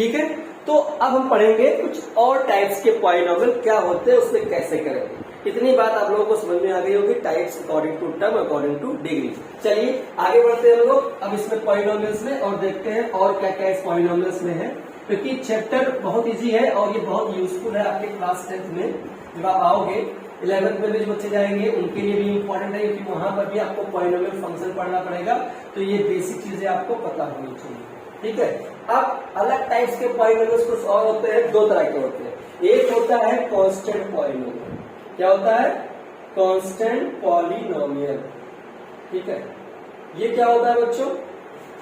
ठीक है, तो अब हम पढ़ेंगे कुछ और टाइप्स के पॉलिनोमियल क्या होते हैं, उसमें कैसे करेंगे। इतनी बात आप लोगों को समझ में आ गई होगी, types according to term according to degree. चलिए आगे बढ़ते हैं हम लोग अब इसमें पॉलिनोमियल्स में और देखते हैं और क्या क्या इस पॉलिनोमियल्स में है, क्योंकि चैप्टर बहुत इजी है और ये बहुत यूजफुल है आपके क्लास 10th में। जब आप आओगे 11th में भी जो बच्चे जाएंगे उनके लिए भी इम्पोर्टेंट है, क्योंकि वहां पर भी आपको पॉलिनोमियल फंक्शन पढ़ना पड़ेगा, तो ये बेसिक चीजें आपको पता होनी चाहिए। ठीक है, अब अलग टाइप्स के पॉलिनोमियल्स कुछ और होते हैं, दो तरह के होते हैं। एक होता है कांस्टेंट पॉलिनोमियल। क्या होता है? Constant polynomial. ठीक है, ये क्या होता है बच्चों?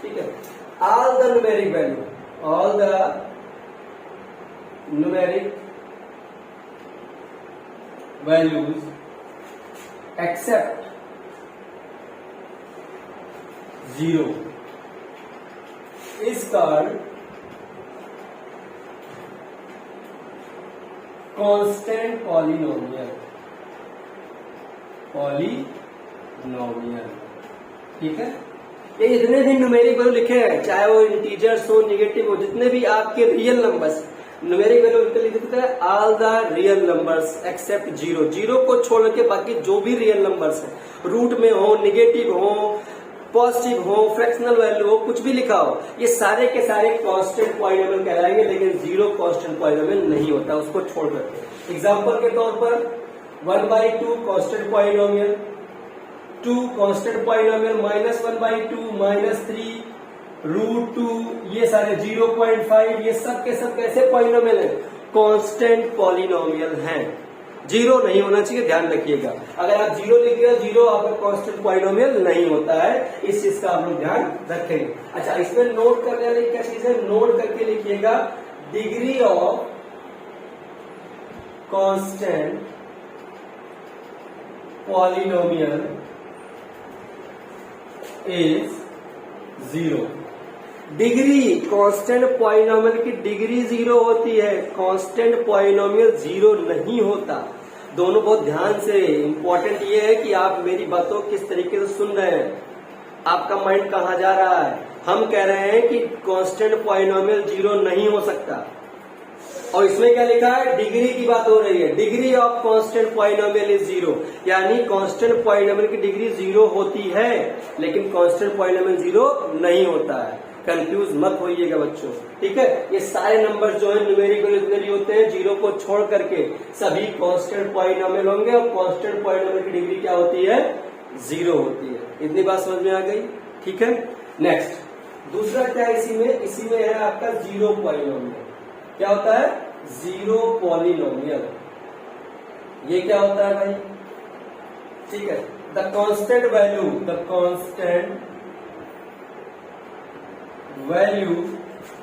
ठीक है, all the numeric value, all the numeric values except 0 is called constant polynomial। ठीक है, ये जितने भी न्यूमेरिक वैल्यू लिखे हैं, चाहे वो इंटीजर्स हो, नेगेटिव हो, जितने भी आपके रियल नंबर्स, न्यूमेरिक वैल्यू लिख देते हैं all the real numbers accept 0, 0 को छोड़ के बाकी जो भी रियल नंबर्स हैं, रूट में हो, नेगेटिव हो, पॉजिटिव हो, फ्रैक्शनल वैल्यू हो, कुछ भी लिखा हो, ये सारे के सारे कांस्टेंट पॉलिनोमियल कहलाएंगे, लेकिन 0 कांस्टेंट पॉलिनोमियल नहीं होता उसको छोड़ करके। एग्जाम्पल के तौर पर 1/2 कांस्टेंट पॉलिनोमियल, 2 कांस्टेंट पॉलिनोमियल, -1/2, -3, √2, ये सारे 0.5, ये सब के सब कैसे पॉलिनोमियल है? कांस्टेंट पॉलिनोमियल हैं। 0 नहीं होना चाहिए, ध्यान रखिएगा। अगर आप 0 लिख दिया, 0 आपका कांस्टेंट पॉलिनोमियल नहीं होता है, इस चीज का आप लोग ध्यान रखेंगे। अच्छा, इसमें नोट करने वाली क्या चीज है? नोट करके लिखिएगा, degree of constant polynomial is 0। Degree, constant polynomial की डिग्री 0 होती है, कांस्टेंट पॉलिनोमियल 0 नहीं होता। दोनों बहुत ध्यान से, इंपॉर्टेंट ये है कि आप मेरी बातों किस तरीके से सुन रहे हैं, आपका माइंड कहां जा रहा है। हम कह रहे हैं कि कांस्टेंट पॉलिनोमियल 0 नहीं हो सकता, और इसमें क्या लिखा है? डिग्री की बात हो रही है, degree of constant polynomial is 0, यानी कांस्टेंट पॉलिनोमियल की डिग्री 0 होती है, लेकिन कांस्टेंट पॉलिनोमियल 0 नहीं होता है। कंफ्यूज मत होइएगा बच्चों, ठीक है। ये सारे नंबर जो है न्यूमेरिक वैल्यू जितने भी होते हैं, 0 को छोड़ करके सभी कांस्टेंट पॉलिनोमियल होंगे, और कांस्टेंट पॉलिनोमियल की डिग्री क्या होती है? 0 होती है। इतनी बात समझ में आ गई? ठीक है, नेक्स्ट दूसरा क्या है इसी में है आपका 0 पॉलिनोमियल। क्या होता है? 0 पॉलिनोमियल। ये क्या होता है भाई? ठीक है, द कांस्टेंट वैल्यू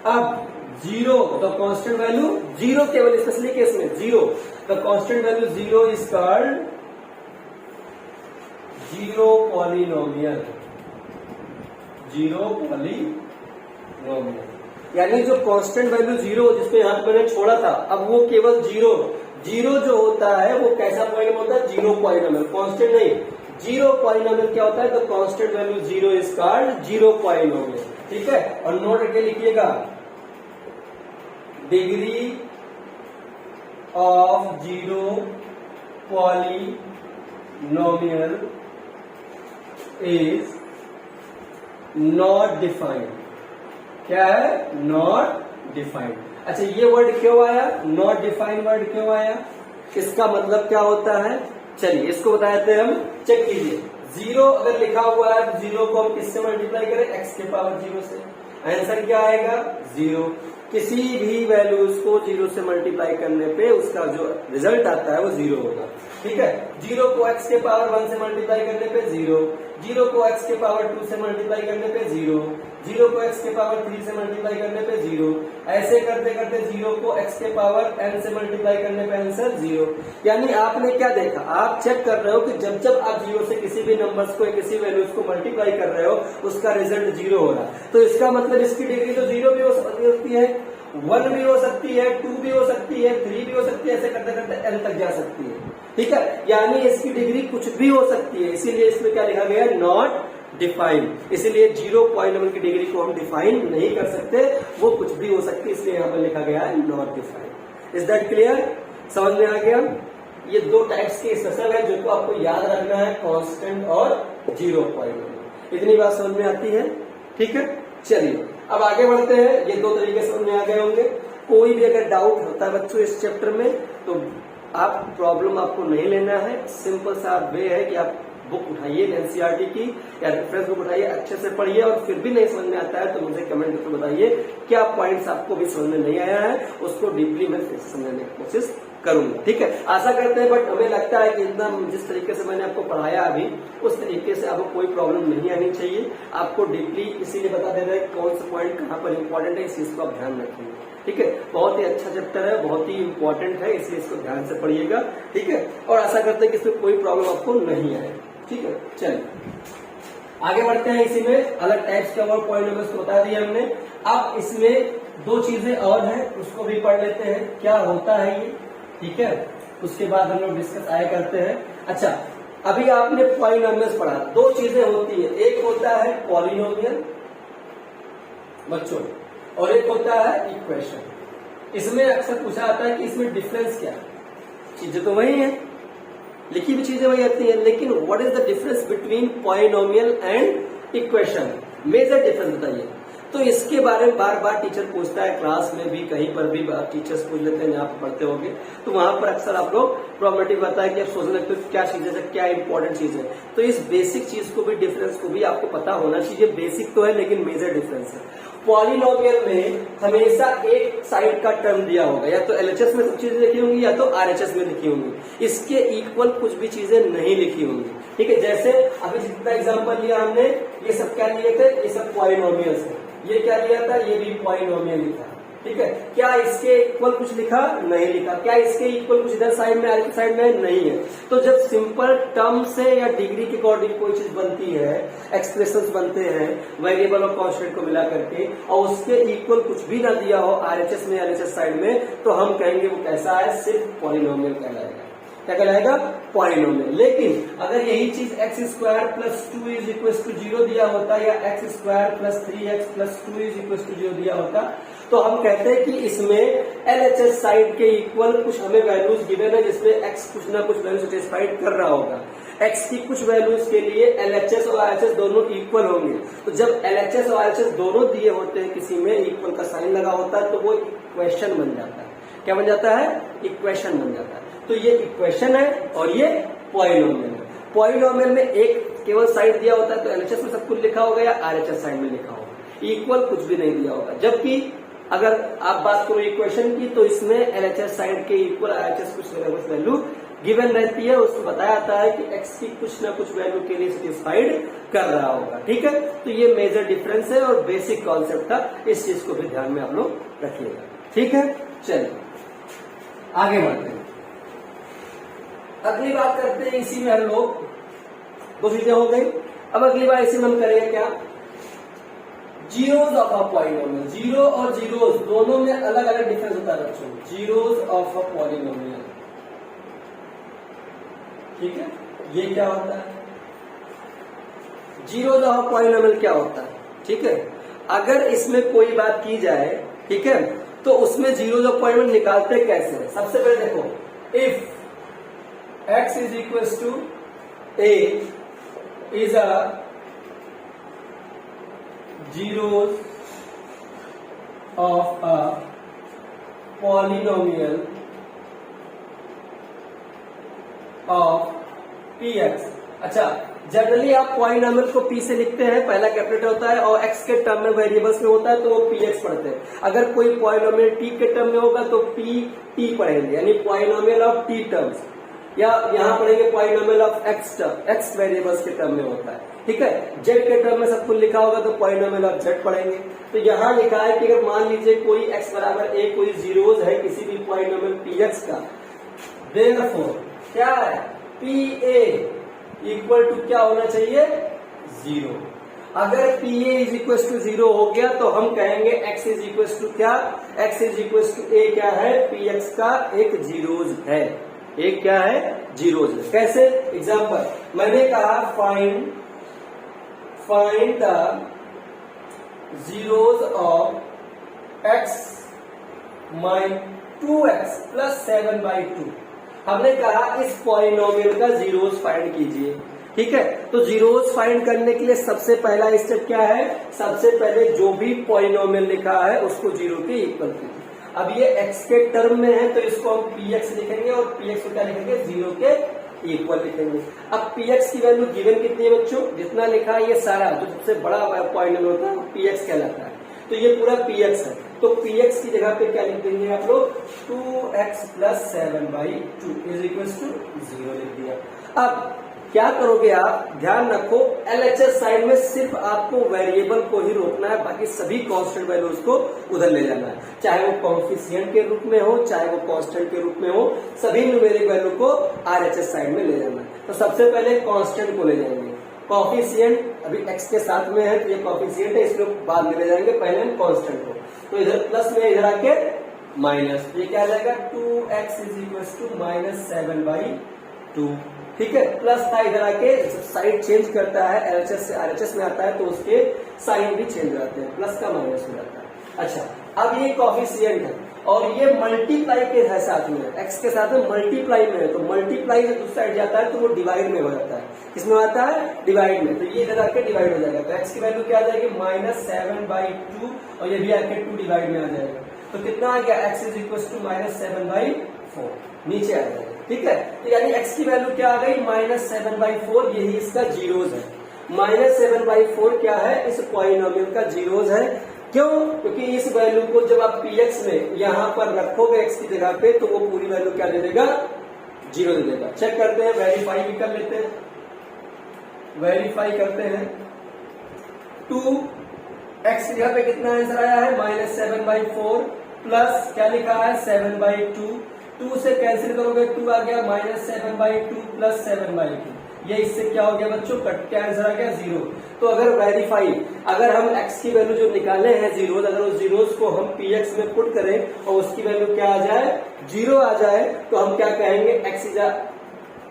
अब 0, द कांस्टेंट वैल्यू 0 केवल स्पेशली केस में 0, the constant value 0 is called 0 polynomial. 0 polynomial यानी जो कांस्टेंट वैल्यू 0 जिसको यहां पर मैंने छोड़ा था, अब वो केवल 0 जो होता है वो कैसा पॉलिनोमियल होता है? 0 पॉलिनोमियल, कांस्टेंट नहीं। 0 पॉलिनोमियल क्या होता है? The constant value 0 is called 0 polynomial. ठीक है, और नोट करके लिखिएगा, degree of 0 polynomial is not defined. क्या है? Not defined. अच्छा, ये वर्ड क्यों आया? नॉट डिफाइंड वर्ड क्यों आया? इसका मतलब क्या होता है? चलिए इसको बताते हैं हम, चेक कीजिए। 0 अगर लिखा हुआ है तो 0 को हम किससे मल्टीप्लाई करें? x के पावर 0 से। आंसर क्या आएगा? 0। किसी भी वैल्यूज को 0 से मल्टीप्लाई करने पे उसका जो रिजल्ट आता है वो 0 होगा। ठीक है, 0 को x के पावर 1 से मल्टीप्लाई करने पे 0, 0 को x के पावर 2 से मल्टीप्लाई करने पे 0, 0 को x के पावर 3 से मल्टीप्लाई करने पे 0, ऐसे करते करते 0 को x के पावर n से मल्टीप्लाई करने पे आंसर 0। यानी आपने क्या देखा? आप चेक कर रहे हो कि जब जब आप 0 से किसी भी नंबर्स को, किसी वैल्यूज को मल्टीप्लाई कर रहे हो, उसका रिजल्ट 0 हो रहा है। तो इसका मतलब इसकी डिग्री तो 0 भी हो सकती है, 1 भी हो सकती है, 2 भी हो सकती है, 3 भी हो सकती है, ऐसे करते करते n तक जा सकती है। ठीक है, यानी इसकी डिग्री कुछ भी हो सकती है, इसीलिए इसमें क्या लिखा गया? नॉट डिफाइन, इसलिए जीरो पॉलिनोमियल की डिग्री को हम डिफाइन नहीं कर सकते, वो कुछ भी हो सकती है, इसलिए यहाँ पर लिखा गया है not define. Is that clear? समझ में आ गया? ये दो टाइप्स के स्पेशल है जो आपको याद रखना है, कांस्टेंट और जीरो पॉलिनोमियल। इतनी बात समझ में आती है? ठीक है, चलिए अब आगे बढ़ते हैं। ये दो तरीके समझ में आ गए होंगे। कोई भी अगर डाउट होता है बच्चों इस चैप्टर में तो आप प्रॉब्लम आपको नहीं लेना है, सिंपल सा वे है कि आप बुक उठाइए एनसीईआरटी की या रेफरेंस बुक उठाइए, अच्छे से पढ़िए, और फिर भी नहीं समझ में आता है तो मुझे कमेंट करके बताइए क्या पॉइंट्स आपको भी समझ में नहीं आया है, उसको डीपली मैं फिर समझने की कोशिश करूंगा। ठीक है, आशा करते हैं, बट हमें लगता है कि इतना जिस तरीके से मैंने आपको पढ़ाया अभी उस तरीके से आपको कोई प्रॉब्लम नहीं आनी चाहिए। आपको डीपली इसीलिए बता दे रहे हैं कौन सा पॉइंट कहाँ पर इंपॉर्टेंट है, इस चीज को आप ध्यान रखिए। ठीक है, बहुत ही अच्छा चैप्टर है, बहुत ही इंपॉर्टेंट है, इसलिए इसको ध्यान से पढ़िएगा। ठीक है, और आशा करते हैं कि इसमें कोई प्रॉब्लम आपको नहीं आए। ठीक है, चलिए आगे बढ़ते हैं। इसी में अलग टाइप्स के और पॉलिनोमियल्स को बता दिया हमने। अब इसमें दो चीजें और हैं, उसको भी पढ़ लेते हैं क्या होता है ये। ठीक है, उसके बाद हम लोग डिस्कस आए करते हैं। अच्छा, अभी आपने पॉलिनोमियल्स पढ़ा, दो चीजें होती है, एक होता है पॉलिनोमियल बच्चों और एक होता है इक्वेशन। इसमें अक्सर पूछा जाता है कि इसमें डिफरेंस क्या है। चीजें तो वही है, लिखी हुई चीजें वही आती हैं, लेकिन what is the difference between polynomial and equation, major difference बताइए। तो इसके बारे में बार बार टीचर पूछता है, क्लास में भी कहीं पर भी टीचर्स पूछ लेते हैं, जहाँ पर पढ़ते होंगे तो वहां पर अक्सर आप लोग प्रॉब्लमेटिक बताया है कि आप सोचने लगते हो क्या चीज है, क्या इंपॉर्टेंट चीज है। तो इस बेसिक चीज को भी, डिफरेंस को भी आपको पता होना चाहिए। बेसिक तो है लेकिन मेजर डिफरेंस है। पॉलिनोमियल में हमेशा एक साइड का टर्म दिया होगा, या तो एलएचएस में सब चीजें लिखी होंगी या तो आरएचएस में लिखी होंगी, इसके इक्वल कुछ भी चीजें नहीं लिखी होंगी। ठीक है, जैसे अभी जितना एग्जांपल लिया हमने, ये सब क्या लिए थे, ये सब पॉलिनोमियल्स है। ये क्या लिया था, ये भी पॉलिनोमियल लिखा। ठीक है, क्या इसके इक्वल कुछ लिखा, नहीं लिखा। क्या इसके इक्वल कुछ इधर साइड में, आगे साइड में नहीं है। तो जब सिंपल टर्म से या डिग्री के अकॉर्डिंग कोई चीज बनती है, एक्सप्रेशंस बनते हैं वेरिएबल और कांस्टेंट को मिला करके, और उसके इक्वल कुछ भी ना दिया हो आरएचएस में, एलएचएस साइड में, तो हम कहेंगे वो कैसा है, सिर्फ पॉलिनोमियल कहलाएगा। क्या कहलाएगा, पॉलिनोमियल। लेकिन अगर यही चीज x square plus 2 is equal to 0 दिया होता, या x square plus 3x plus 2 is equal to 0 दिया होता, तो हम कहते हैं कि इसमें एलएचएस साइड के इक्वल कुछ हमें वैल्यूज गिवन है, जिसमें एक्स कुछ ना कुछ वैल्यू सेटिस्फाइड कर रहा होगा। एक्स की कुछ वैल्यूज के लिए एलएचएस और आरएचएस दोनों इक्वल होंगे। तो जब एलएचएस और आरएचएस दोनों दिए होते हैं, किसी में इक्वल का साइन लगा होता है, तो वो इक्वेशन बन जाता है। क्या बन जाता है, इक्वेशन बन जाता है। तो ये इक्वेशन है और ये पॉलिनोमियल है। पॉलिनोमियल में एक केवल साइड दिया होता है, तो एलएचएस में सब कुछ लिखा होगा या आरएचएस साइड में लिखा होगा, इक्वल कुछ भी नहीं दिया होगा। जबकि अगर आप बात करो इक्वेशन की, तो इसमें एलएचएस साइड के इक्वल आरएचएस कुछ वैल्यू गिवन रहती है, उसको बताया जाता है कि एक्स की कुछ ना कुछ वैल्यू के लिए सेटिस्फाइड कर रहा होगा। ठीक है, तो ये मेजर डिफरेंस है और बेसिक कॉन्सेप्ट था, इस चीज को भी ध्यान में आप लोग रखिएगा। ठीक है, चलिए आगे बढ़ते हैं। अगली बात करते हैं, इसी में हम लोग दो चीजें हो गई। अब अगली बार इसी में हम करेंगे क्या, zeros of a polynomial. Zero और जीरोज दोनों में अलग अलग डिफरेंस होता है बच्चों। जीरोज ऑफ अ पॉलिनोमियल, ठीक है, ये क्या होता है, जीरोज ऑफ अ पॉलिनोमियल क्या होता है। ठीक है, अगर इसमें कोई बात की जाए, ठीक है, तो उसमें जीरोज ऑफ पॉलिनोमियल निकालते कैसे। सबसे पहले देखो, if x is equals to a is a zeros of a polynomial of px। अच्छा, जनरली आप पॉलिनोमियल को p से लिखते हैं, पहला कैपिटल होता है, और x के टर्म में वेरिएबल्स में होता है तो वो px पढ़ते हैं। अगर कोई पॉलिनोमियल t के टर्म में होगा तो p t पढ़ेंगे, यानी पॉलिनोमियल ऑफ t टर्म्स, या यहाँ पढ़ेंगे polynomial of x term, x variables के टर्म में होता है। ठीक है, जेड के टर्म में सब कुछ लिखा होगा तो पॉलिनोमियल ऑफ जेड पढ़ेंगे। तो यहाँ लिखा है कि अगर मान लीजिए कोई एक्स बराबर ए कोई जीरोज है किसी भी पॉलिनोमियल पी एक्स का, देयरफॉर क्या है, पी ए इक्वल टू क्या होना चाहिए, 0। अगर P A is equal to 0 हो गया तो हम कहेंगे एक्स इज इक्वल टू क्या, x is equal to A क्या है, पी एक्स का एक जीरोज है, एक क्या है, जीरोज है। कैसे, एग्जाम्पल मैंने कहा find the zeros of x - 2x + 7/2। हमने कहा इस पॉलिनोमियल का जीरोज फाइंड कीजिए, ठीक है। तो जीरोज फाइंड करने के लिए सबसे पहला स्टेप क्या है, सबसे पहले जो भी पॉलिनोमियल लिखा है उसको जीरो के इक्वल कीजिए। अब ये x के टर्म में है तो इसको हम px लिखेंगे और px को क्या लिखेंगे, जीरो के इक्वल लिखेंगे। अब px की वैल्यू गिवन कितनी है बच्चों, जितना लिखा है ये सारा जो सबसे बड़ा पॉलिनोमियल होता है px कहलाता है। तो ये पूरा px है, तो px की जगह पे क्या लिख देंगे आप लोग, 2x + 7/2 = 0 लिख दिया। अब क्या करोगे आप, ध्यान रखो LHS साइड में सिर्फ आपको वेरिएबल को ही रोकना है, बाकी सभी कांस्टेंट वैल्यूज को उधर ले जाना है, चाहे वो कोएफिशिएंट के रूप में हो चाहे वो कांस्टेंट के रूप में हो, सभी न्यूमेरिक वैल्यू को RHS साइड में ले जाना है। तो सबसे पहले कांस्टेंट को ले जाएंगे, कोएफिशिएंट अभी x के साथ में है तो ये कोएफिशिएंट है, इसको बाद में ले जाएंगे, पहले हम कांस्टेंट को। तो इधर प्लस में इधर आके माइनस, ये क्या आ जाएगा, 2x = -7/2, ठीक है। प्लस था, इधर आके साइड चेंज करता है, LHS से RHS में आता है तो उसके साइन भी चेंज हो जाते हैं, प्लस का माइनस हो जाता है। अच्छा, अब ये कोएफिशिएंट है और ये मल्टीप्लाई के है साथ में, x के साथ में मल्टीप्लाई में है, तो मल्टीप्लाई जब दूसरी साइड जाता है तो वो डिवाइड में हो जाता है। किसमें आता है, डिवाइड में। तो ये इधर आके डिवाइड हो जाएगा, तो x की वैल्यू क्या आ जाएगी, -7/2 और ये भी आके 2 डिवाइड में आ जाएगा। तो कितना आ गया, x = -7/4 नीचे आ जाएगा, ठीक है। तो यानी x की वैल्यू क्या आ गई, -7/4, यही इसका जीरोज है। -7/4 क्या है, इस पॉलिनोमियल का जीरोज है। क्यों, क्योंकि इस वैल्यू को जब आप px में यहां पर रखोगे x की जगह पे तो वो पूरी वैल्यू क्या दे देगा, जीरो दे देगा। चेक करते हैं, वेरीफाई भी कर लेते हैं, वेरीफाई करते हैं। 2x की जगह पे कितना आंसर आया है, -7/4 प्लस क्या लिखा है, 7/2। 2 से कैंसिल करोगे, 2 आ गया, -7/2 + 7/2, ये इससे क्या हो गया बच्चों, कट के आंसर आ गया 0। तो अगर वेरीफाई, अगर हम x की वैल्यू जो निकाले हैं जीरोज, अगर उस जीरोज को हम px में पुट करें और उसकी वैल्यू क्या आ जाए, 0 आ जाए, तो हम क्या कहेंगे, x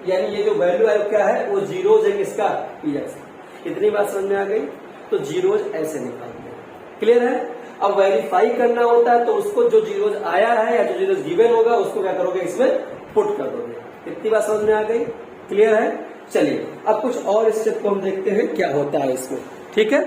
यानी ये जो वैल्यू है क्या है, वो जीरोज है किसका, px। इतनी बात समझ में आ गई। तो जीरोज ऐसे निकालते हैं, क्लियर है। अब वेरीफाई करना होता है तो उसको जो जीरोज आया है या जो जीरोज गिवन होगा उसको क्या करोगे, इसमें पुट कर दोगे। इतनी बात समझ में आ गई, क्लियर है। चलिए अब कुछ और स्टेप को हम देखते हैं क्या होता है इसमें, ठीक है।